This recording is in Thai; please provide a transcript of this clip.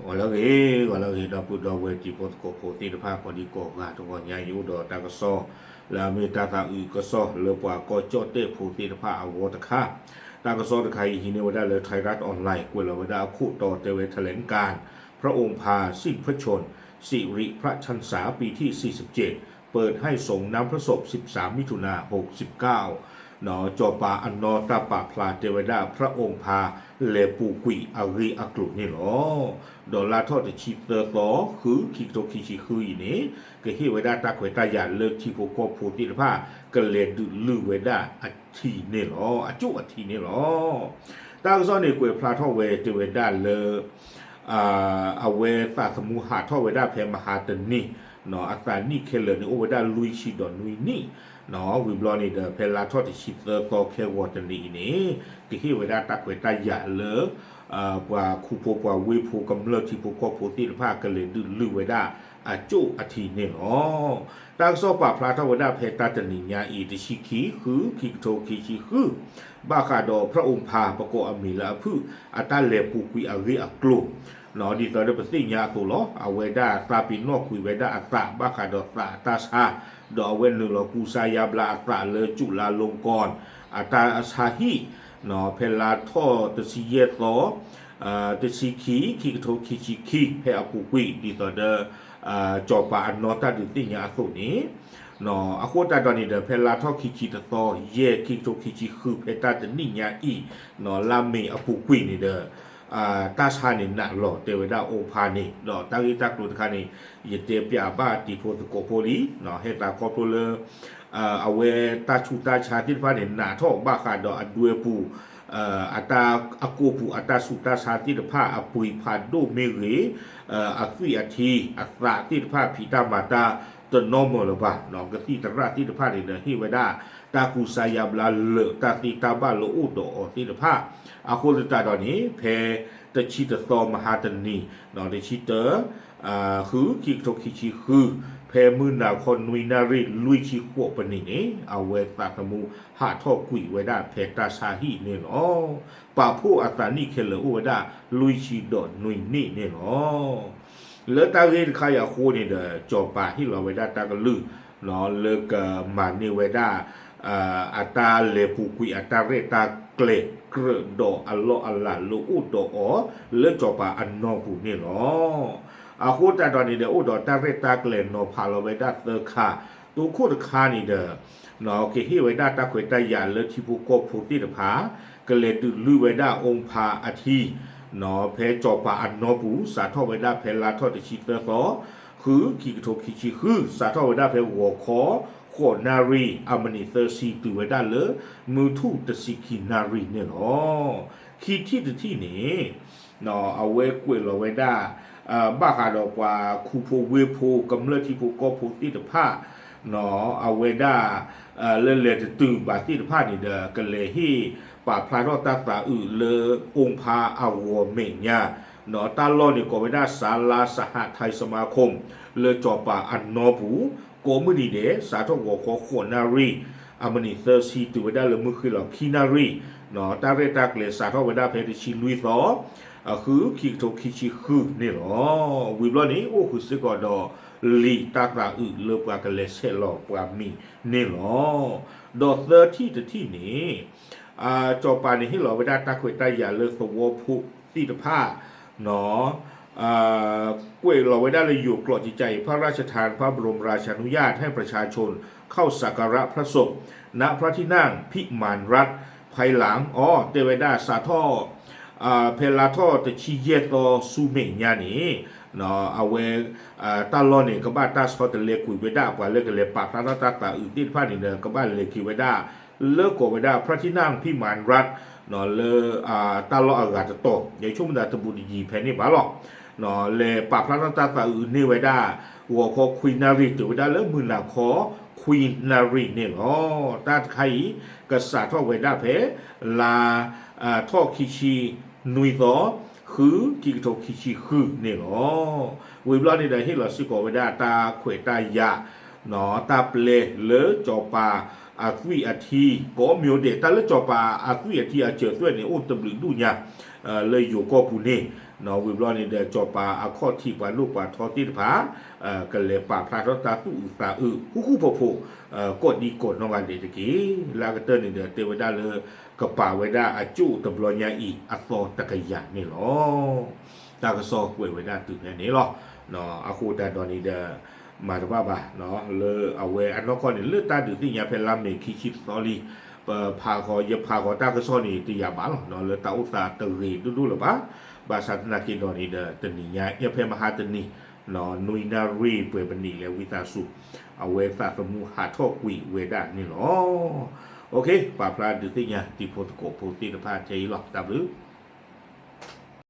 wala ge da pu do we ti pot ko ti de pa ko di ko ga to nya yu do ta ko so la mi ta ta u ko so le pa ko cho te pu ti de pa a wo ta kha taก็สอนใครหินวดาเลยไทยรัฐออนไลน์กวยวดาคู่ต่อเตเวแถลงการพระองค์พาสิ้นพระชนสิริพระชันษาปีที่47เปิดให้ส่งน้ำพระศพ13มิถุนา69หนอจอปาอันนอตาปาพลาเทวดาพระองค์พาเลปูกุยอารีอักลุนี่หรอดอลลาร์ทอดชีเตอร์ต่อคือคิกโตคิชิคืออีนี้ก็ที่เวดาตาเวตายาเลิกที่พวกก็พูดที่ผ้าก็เลยดื้อลือเวดาอัทีนี่หรออัจุอัทีนี่หรอตาก็ซ้อนในกวยพลาทอเวเทวดาเลอเวตาสมุหาทอเวดาเพมหาตนี่เนาะอัตานี่เคเลนี่โอเวดาลุยชิดอนนุยนี่เนาะวิบลอนี่เดเพลาทอดชิเตอร์ต่อเควอตนี่นี่ก็ที่เวดาตาเวตายาเลกว่าคูโปกว่าเวโพกำเลิศที่พวกก็โพธิภาคกันเลยดื้อลือเวดาอาจุอาทีเนี่ยเนาะตั้งโซปาพระทวดาเพตาตนิญาอีติชิคีคือคิกโตคิชิคือบาคาดอพระองค์พาประโกอมีละพือัตาเลปูกุยอาริอักลุเนาะดีตอนเดปสิญาตุลออเวดาซาปินอคุยเวดาอัตตาบาคาดอสาตาชาดอเวนึลอกูซายาบลาอัตตาเลจุลาลงกรอัตตาอาชาฮิเนาะเพลาทอตสิเยโตตสิคีคิกโตคิชิคีเพอปูกุยดีตอนเดจอปาอันนอตาดิติญาสุนี้เนาะอโคตาดอนี่เดเพลาทอคิชิตโตเยคิกโตคิชิคือเพตาตนิญาอีเนาะลาเมอปูกุยนี่เดตาชานินะหล่อเทวดาโอภานิหล่อตากิตากรุตคานิยเตปยาบาติโพตโกโพลีเนาะเฮตาโกโพเลอเวตาชูตาชาติพานินะทอบาคาดออดวยปูอัตาอโกปูอัตาสุตาชาติพาอปุยพาโดเมเรอคุยอทีอัตราติพาพิตามาตาตนอมลบะเนาะกติตระติพานี่เดฮิเวดาตากุสายาบลาเลตาติตาบาโลอุโดติพาอาโคลตาดอนี้เพตชิตตอมหาตนีเนาะเดชิเตคือคิกโตคิชิคือเพมือนาคนนุยนาริลุยชิโคปนินี่เอาเวตาตมูหาทอกุยเวดาเพตาชาฮีเนี่ยเนาะปาผู้อัตานี่เคเลอเวดาลุยชิดอนนุยนี่เนี่ยเนาะแล้วตาเรียนใครอะโคนี่เดจอปาที่เราเวดาตากลือเนาะเลิกมานี่เวดาอัตาเลปูกุยอัตาเรตาเกลเกรดออัลลออัลลาลูอุดอเลจอปาอันนอผู้นี่เนาะอาคูตาตอนนี้เดอุดอตาเรตาเกลนอพาลเวดาเตอคาตูคูตคานี่เดเนาะเกฮิเวดาตาเควตายาเลทิปุโกผู้ที่เดพากเลดือลือเวดาองพาอาทีเนาะเพจอปาอันนอผู้สาทอเวดาเพลาทอติชิเตอร์ซอคือคิกโทคิชิคือสาทอเวดาเพหัวคอโคนารีอามนิเตอร์ซีตูเวดาเลมือทูตสิกินารีเนี่ยเนาะคิดที่นี่เนาะเอาเวกวยเราเวดาบ้าคาดอกว่าคูโพเวโพกำเนิดที่พวกก็พูดที่ตะผ้าเนาะเอาเวดาเล่นจะตื่นบาที่ตะผ้านี่เด้อกันเลยที่ป่าพลายรอดตาตาเลองพาอาวเมญญาเนาะตาลอนี่ก็เวดาศาลาสหไทยสมาคมเลจอป่าอันนอผูโกมือดีเดสาทวขอขวนารีอามนิเตอร์ซีตูเวดาเลมือคือหลอกคีนารีเนาะตาเรตาเกลสาทวเวดาเพติชิลุยซอคือคิกโตคิชิคือนี่หรอวิบลอนี้โอ้คือสิกอดอลีตากราเลปากเลเซลอปามีนี่หรอดอเตอร์ที่นี่จอปานี่ให้หลอเวดาตาเควตายาเลสวพุติตภาเนาะกวยเราไว้ได้เลยอยู่กลอดจิตใจพระราชทานพระบรมราชานุญาตให้ประชาชนเข้าสักการะพระศพณพระที่นั่งพิมานรัฐภายหลังเตเวดาสาทอเพลาทอตชิเยโตซูเมญานี่เนาะเอาเวตาลอนนี่ก็บ้านตาสกอตเลกุยเวดากว่าเลกเลปากพระตาตาอื่นที่พานี่เนก็บ้านเลกิเวดาเลิกกเวดาพระที่นั่งพิมานรัฐเนาะเลตาลออากาศโตในช่วงดาตบุรียีแผ่นนี่บ้าหรอกเนาะเลปากพระตาตาอื่นนี่เวดาหัวคอคุยนารีตัวเวดาเลิกมือหนาคอคุยนารีเนี่ยเนาะตาไข่กษัตริย์ทอเวดาเพลาทอคิชีนุยต่อคือกิกโตคิชิคือเนี่ยเนาะวิบลอนี่ได้ให้เราสิกอเวดาตาเขวตายาเนาะตาเปลเลจอปาอาคุยอาทีก็มีโอเดตาเลจอปาอาคุยอาทีอาเจอด้วยเนี่ยโอ้ตำลึงดูเนี่ยเลยอยู่ก็ปูนี่ နော်ဝီဘလော့နေတဲ့ကြောပါအခေါ်တီပါလူပါထောတိတပါကလေးပါဖလာတော့တာသူစာခုဖို့ဖို့กดดีกดနော်ကလေတကြီးလာကတဲ့နေတဲ့တေဝဒလေကပါဝဒအကျုတဘလညာဤအသောတကရနေလောတာကစောကွေဝဒသူနေလောနော်အခုတတော်နေတဲ့มาตบ้าเนาะเลยเอาไว้อันนั้นก็เนี่ยเลือดตาดูที่ยาเพลามเนี่ยคิดสอรี่พาคอเย็บพาคอตาก็ซ้อนี่ตียาบ้าเนาะเลยตาอุตสาห์ตื่นดูหรือเปล่าบาสัตนาคิดตอนนี้เด้อตนี่ยาเย็บเพลมหาตนี่เนาะนุยนารีเปิดบันนี่แล้ววิตาสุเอาไว้ฝากสมุหาทอกวิเวดานี่เนาะโอเคปาปลาดูที่ยาที่โพสโกโพสตินพาใจหรอกตามหรือ